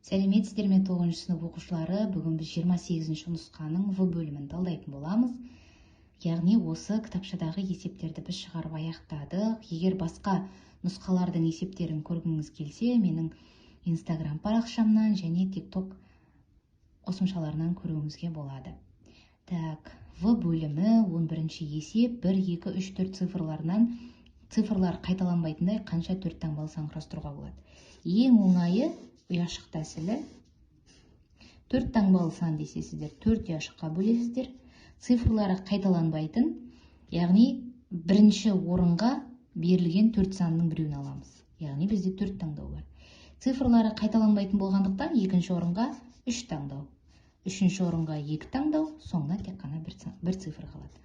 Сәлеметсіздер ме 9 сынып оқушылары? Бүгін біз 28-ші нұсқаның В бөлімін талдайтын боламыз. Яғни осы кітапшадағы есептерді біз шығарып аяқтадық. Егер басқа нұсқалардың есептерін көргіңіз келсе, менің Instagram парақшамнан және TikTok қосымшаларынан көруіңізге болады. Так, В бөлімі 11-ші есеп 1, 2, 3, 4 цифрларынан цифрлар қайталанбайтындай қанша 4 таңбалы сан құрастыруға болады. Ең оңайы ұяшық тәсілі. 4 таңбалы сан десе сіздер 4 ұяшыққа бөлесіздер. Цифрлары қайталанбайтын, яғни бірінші орынға берілген 4 санның біреуін аламыз. Яғни бізде 4 таңдау бар. Цифрлары қайталанбайтын болғандықтан екінші орынға 3 таңдау. Үшінші орынға 2 таңдау, соңына тек қана бір цифр қалады.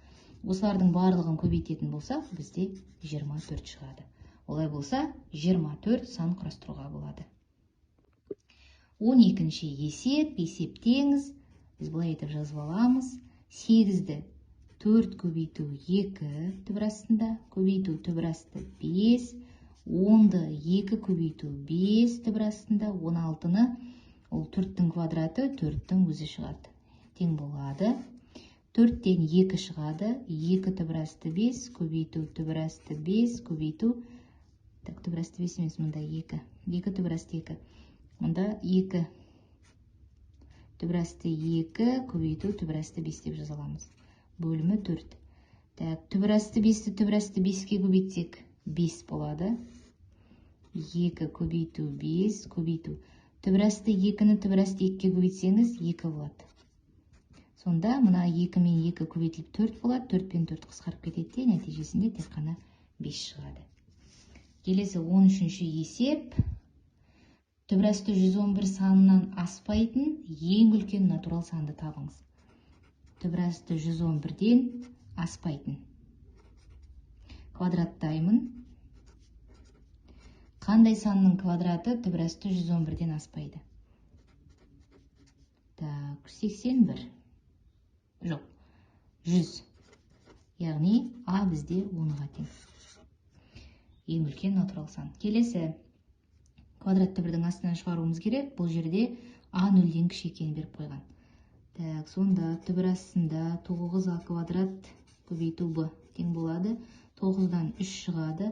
Осылардың барлығын көбейтетін болсақ, бізде 24 шығады. Олай болса, 24 сан құрастыруға болады. 12-ші есептеңіз. Біз бұлай етіп жазып аламыз. 8-ді 4 көбейту 2 түбір астында, көбейту түбір асты 5, 10-ды 2 көбейту 5 түбір астында, 16-ны ол 4-тің квадраты 4-тің өзі шығады. Тең болады. 4-тен 2 шығады, 2 түбір асты 5, көбейту түбір асты 5, көбейту, түбір асты 5 емес, мұнда 2, 2 түбір асты 2, мұнда 2 түбір асты 2, көбейту түбір асты 5 деп жазаламыз. Бөлімі 4. Түбір асты 5-ті түбір асты 5-ке көбейтсек 5 болады. 2 көбейту 5, көбейту. Түбір асты 2-ні түбір асты 2-ке көбейтсеңіз 2 болады. Сонда мұна 2 мен 2 көбейтіліп 4 болады. 4 пен 4 қысқарып кетеді, нәтижесінде тек қана 5 шығады. Келесі 13-ші есеп. Түбір асты 111 санынан аспайтын ең үлкен натурал санды табыңыз. Түбір асты 111-ден аспайтын. Квадраттаймын. Қандай санның квадраты түбір асты 111-ден аспайды? Так, 81. Жоқ, 100. Яғни А бізде 10-ға тең. Ең үлкен натурал сан. Келесі квадратты бірдің астынан шығаруымыз керек. Бұл жерде А 0-ден кіші екенін беріп қойған. Так, сонда түбір астында 9А квадрат көбейту Б тең болады. 9-дан 3 шығады.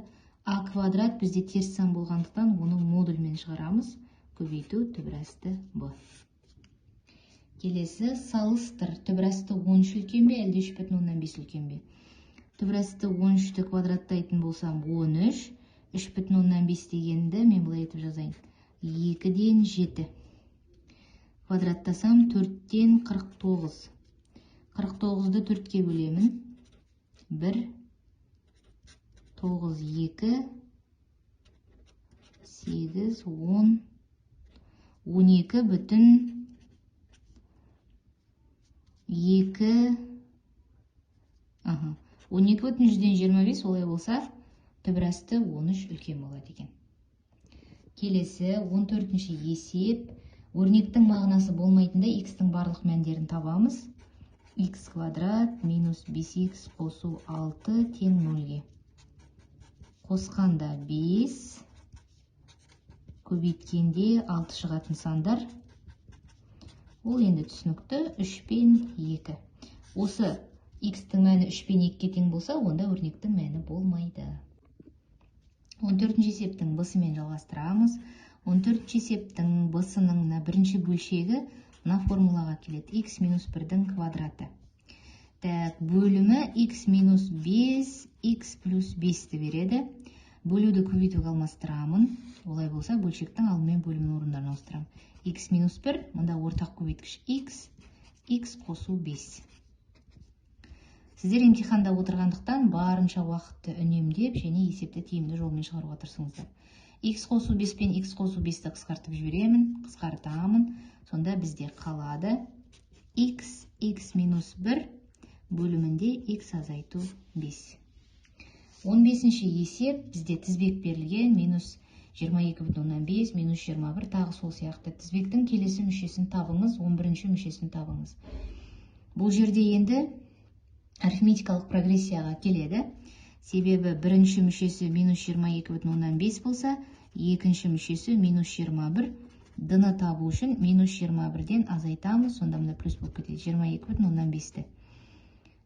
А квадрат бізде теріс сан болғандықтан оны модульмен шығарамыз. Көбейту түбір асты Б. Келесі салыстыр. Түбір асты 13 үлкен бе, әлде 3,5 үлкен бе? Түбір асты 13-ті квадраттайтын болсам 13. 3,5 дегенді мен бұлай етіп жазайын. 2-ден 7. Квадраттасам 4-тен 49. 49-ды 4-ке бөлемін. 1, 9, 2, 8, 10, 12 бүтін 2, 12 бүтін 125, олай болса, түбір асты 13 үлкен болады екен. Келесі 14-ші есеп. Өрнектің мағынасы болмайтында x-тің барлық мәндерін табамыз. X квадрат минус 5x қосу 6 тең 0-ге. Қосқанда 5, көбейткенде 6 шығатын сандар. Ол енді түсінікті 3 пен 2. Осы x-тің мәні 3 пен 2-ке тең болса, онда өрнектің мәні болмайды. 14-ші есептің бысымен жалғастырамыз. 14-ші есептің бысының бірінші бөлшегі мына формулаға келеді. X минус 1-дің квадраты. Так, бөлімі x минус 5, x плюс 5-ті береді. Бөлуді көбейтуге алмастырамын. Олай болса, бөлшектің алдымен бөлімнің орындарын ауыстырамын. X минус 1, мұнда ортақ көбейткіш x, x қосу 5. Сіздер емтиханда отырғандықтан барынша уақытты үнемдеп және есепті тиімді жолмен шығаруға тырысыңыздар. X қосу 5 пен x қосу 5-ті қысқартып жіберемін, қысқартамын. Сонда бізде қалады x минус 1 бөлімінде x азайту 5. 15-ші есеп бізде тізбек берілген. Минус 22,5, минус 21, тағы сол сияқты. Тізбектің келесі мүшесін табыңыз, 11-ші мүшесін табыңыз. Бұл жерде енді арифметикалық прогрессияға келеді. Себебі бірінші мүшесі минус 22,5 болса, екінші мүшесі минус 21, д-ны табу үшін минус 21-ден азайтамыз, сонда мына плюс болып кетеді. 22,5-ті.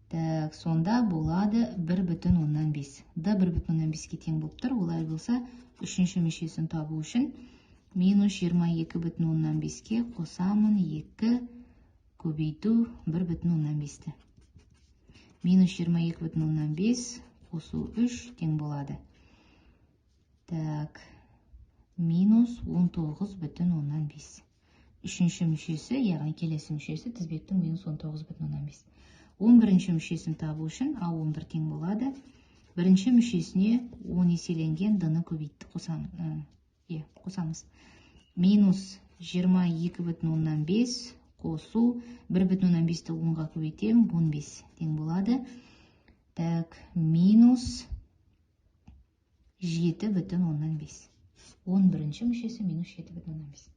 Так, сонда болады 1,5. Д 1,5-ге тең болып тұр. Олай болса, үшінші мүшесін табу үшін минус 22,5-ке қосамын 2 көбейту 1,5-ті. Минус 22,5 қосу 3 тең болады. Так, минус 19,5. Үшінші мүшесі, яғни келесі мүшесі тізбектің минус 19,5. 11-ші мүшесін табу үшін А11 тең болады. Бірінші мүшесіне 10 еселенген д-ны қосамыз. Минус 22,5 қосу 1,5-ті 10-ға көбейтем, 15 тең болады. Так, минус 7,5. 11-ші мүшесі минус 7,5.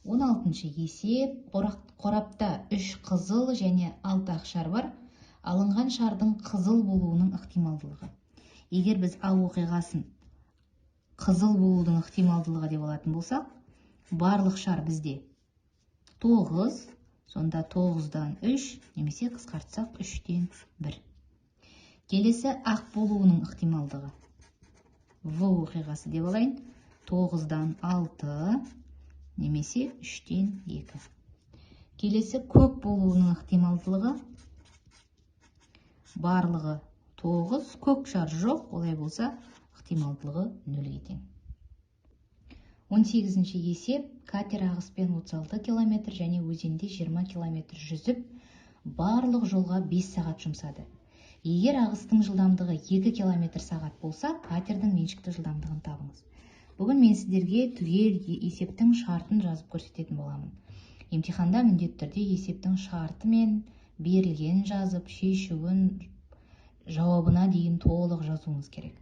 16-шы есеп. Қорапта 3 қызыл және 6 ақ шар бар. Алынған шардың қызыл болуының ықтималдылығы. Егер біз А оқиғасын қызыл болудың ықтималдылығы деп алатын болсақ, барлық шар бізде 9, сонда 9-дан 3, немесе қысқартсақ 3-тен 1. Келесі ақ болуының ықтималдығы. В оқиғасы деп алайын. 9-дан 6, немесе 3-тен 2. Келесі көк болуының ықтималдылығы. Барлығы 9, көк шар жоқ, олай болса ықтималдылығы 0-ге тең. 18-ші есеп. Катер ағыспен 36 км және өзенде 20 км жүзіп, барлық жолға 5 сағат жұмсады. Егер ағыстың жылдамдығы 2 км сағат болса, катердің меншікті жылдамдығын табыңыз. Бүгін мен сіздерге түгел есептің шартын жазып көрсететін боламын. Емтиханда міндетті түрде есептің шарты мен берілген жазып, шешуін, жауабына дейін толық жазуыңыз керек.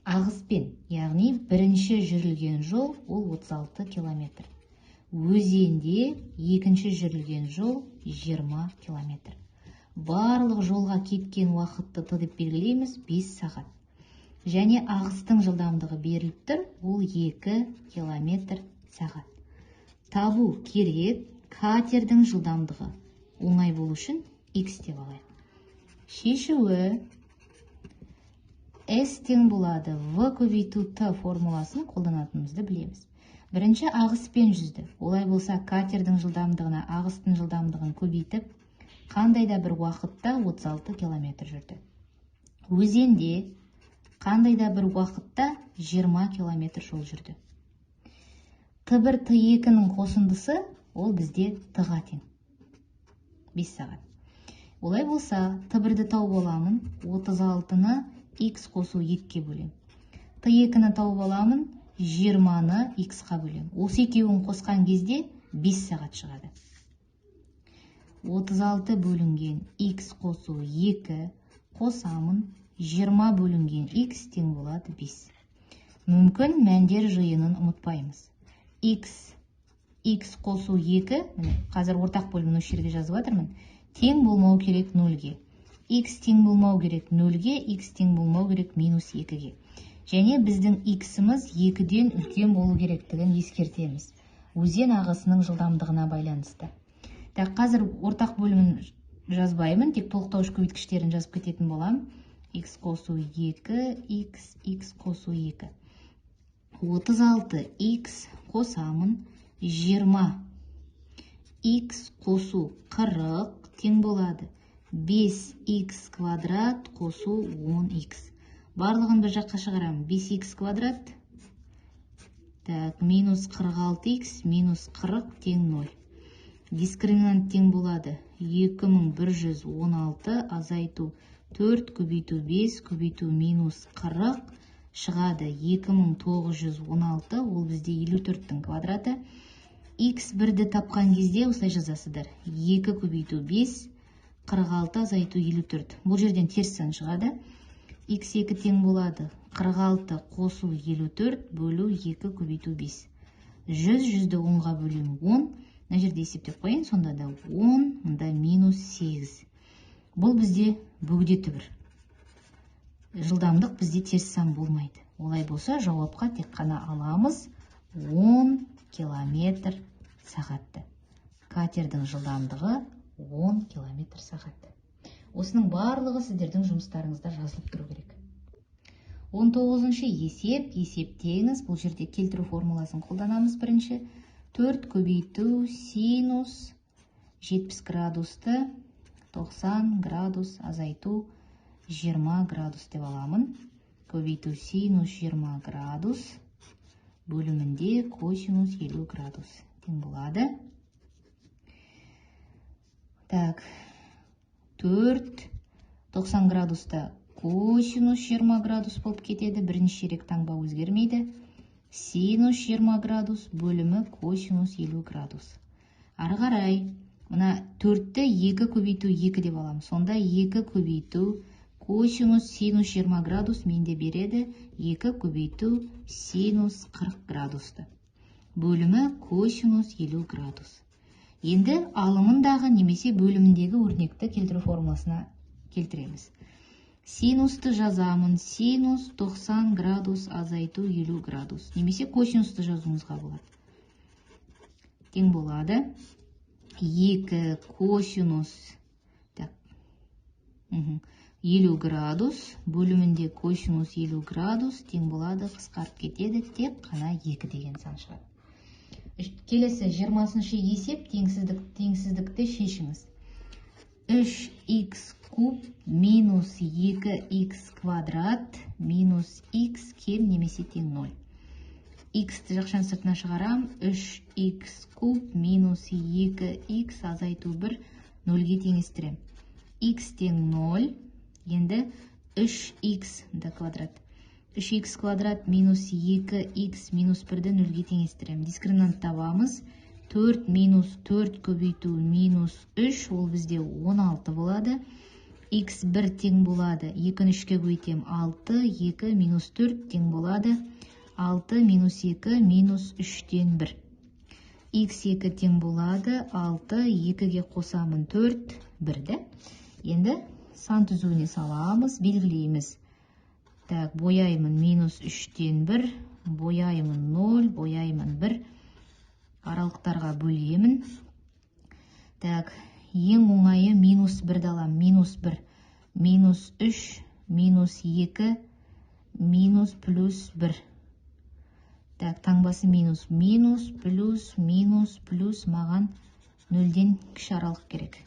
Ағыспен, яғни бірінші жүрілген жол ол 36 км. Өзенде екінші жүрілген жол 20 км. Барлық жолға кеткен уақытты Т деп белгілейміз 5 сағат. Және ағыстың жылдамдығы беріліп тұр, ол 2 км сағат. Табу керек катердің жылдамдығы. Оңай болу үшін X деп алайық. Шешуі S тең болады V көбейту Т формуласын қолданатынымызды білеміз. Бірінші ағыспен жүзді. Олай болса катердің жылдамдығына ағыстың жылдамдығын көбейтіп, қандайда бір уақытта 36 км жүрді. Өзенде қандайда бір уақытта 20 км жол жүрді. Т1, Т2-нің қосындысы ол бізде Т-ға тең. 5 сағат. Олай болса, Т1-ді тауып аламын, 36-ны X қосу 2-ке бөлем. Т2-ні тауып аламын, 20-ны X-қа бөлем. Осы екеуін қосқан кезде 5 сағат шығады. 36 бөлінген X қосу 2 қосамын, 20 бөлінген X тең болады 5. Мүмкін мәндер жиынын ұмытпаймыз. X қосу 2, қазір ортақ бөлімін осы жерге жазып жатырмын, тең болмау керек 0-ге. X тең болмау керек 0-ге, X тең болмау керек минус 2-ге. Және біздің X-іміз 2-ден үлкен болу керектігін ескертеміз. Өзен ағысының жылдамдығына байланысты. Так, қазір ортақ бөлімін жазбаймын, тек толықтауыш көбейткіштерін жазып кететін болам. X қосу 2, X қосу 2. 36 X қосамын, 20 X қосу 40 тең болады. 5X квадрат қосу 10X. Барлығын бір жаққа шығарамын. 5X квадрат. Так, минус 46X минус 40 тең 0. Дискриминант тең болады. 2116 азайту 4 көбейту 5 көбейту минус 40 шығады 2916, ол бізде 54-тің квадраты. X1-ді тапқан кезде осылай жазасыздар. 2 көбейту 5, 46 азайту 54. Бұл жерден терістен шығады. X2 тең болады. 46 қосу 54 бөлу 2 көбейту 5. 100-ді 10-ға бөлем 10. Мына жерде есептеп қойын, сонда да 10, мұнда минус 8. Бұл бізде бөгде түбір. Жылдамдық бізде теріс сан болмайды. Олай болса, жауапқа тек қана аламыз 10 километр сағатты. Катердің жылдамдығы 10 километр сағатты. Осының барлығы сіздердің жұмыстарыңызда жазылып тұру керек. 19-шы есеп, есептеңіз. Бұл жерде келтіру формуласын қолданамыз бірінші. 4 көбейту синус 70 градусты 90 градус азайту 20 градус деп аламын. Көбейту синус 20 градус бөлімінде косинус 50 градус тең болады. Так, 4 90 градуста косинус 20 градус болып кетеді. Бірінші ширек таңба өзгермейді. Синус 20 градус бөлімі косинус 50 градус. Ары қарай, мына 4-ті 2 көбейту 2 деп аламын. Сонда 2 көбейту косинус синус 20 градус менде береді. 2 көбейту синус 40 градусты. Бөлімі косинус 50 градус. Енді алымындағы немесе бөліміндегі өрнекті келтіру формуласына келтіреміз. Синусты жазамын. Синус 90 градус азайту 50 градус. Немесе косинусты жазуымызға болады. Тең болады. 2 косинус 50 градус. Бөлімінде косинус 50 градус тең болады. Қысқарып кетеді. Тек қана 2 деген сан шығады. Келесі 20-шы есеп теңсіздікті шешіңіз. 3х куб минус 2х квадрат минус х кем немесе тең 0. Х-ті жақшан сыртына шығарам. 3х куб минус 2х азайту 1 0-ге теңестірем. Х тең 0. Енді 3х квадрат. 3х квадрат минус 2х минус 1-ді 0-ге теңестірем. Дискриминант табамыз. 4 минус 4 көбейту минус 3, ол бізде 16 болады. Х1 тең болады. 2-ні 3-ке көбейтем 6, 2 минус 4 тең болады. 6 минус 2 минус 3-тен 1. Х2 тең болады. 6, 2-ге қосамын 4, 1-ді. Енді сан түзуіне саламыз, белгілейміз. Так, бояймын минус 3-тен 1, бояймын 0, бояймын 1. Аралықтарға бөлемін. Так, ең оңайы минус 1-ді алам. Минус 1, минус 3, минус 2, минус плюс 1. Так, таңбасы минус. Минус, плюс, минус, плюс маған 0-ден кіші аралық керек.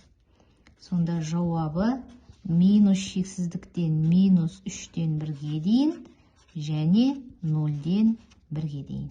Сонда жауабы минус шексіздіктен минус 3-тен 1-ге дейін және 0-ден 1-ге дейін.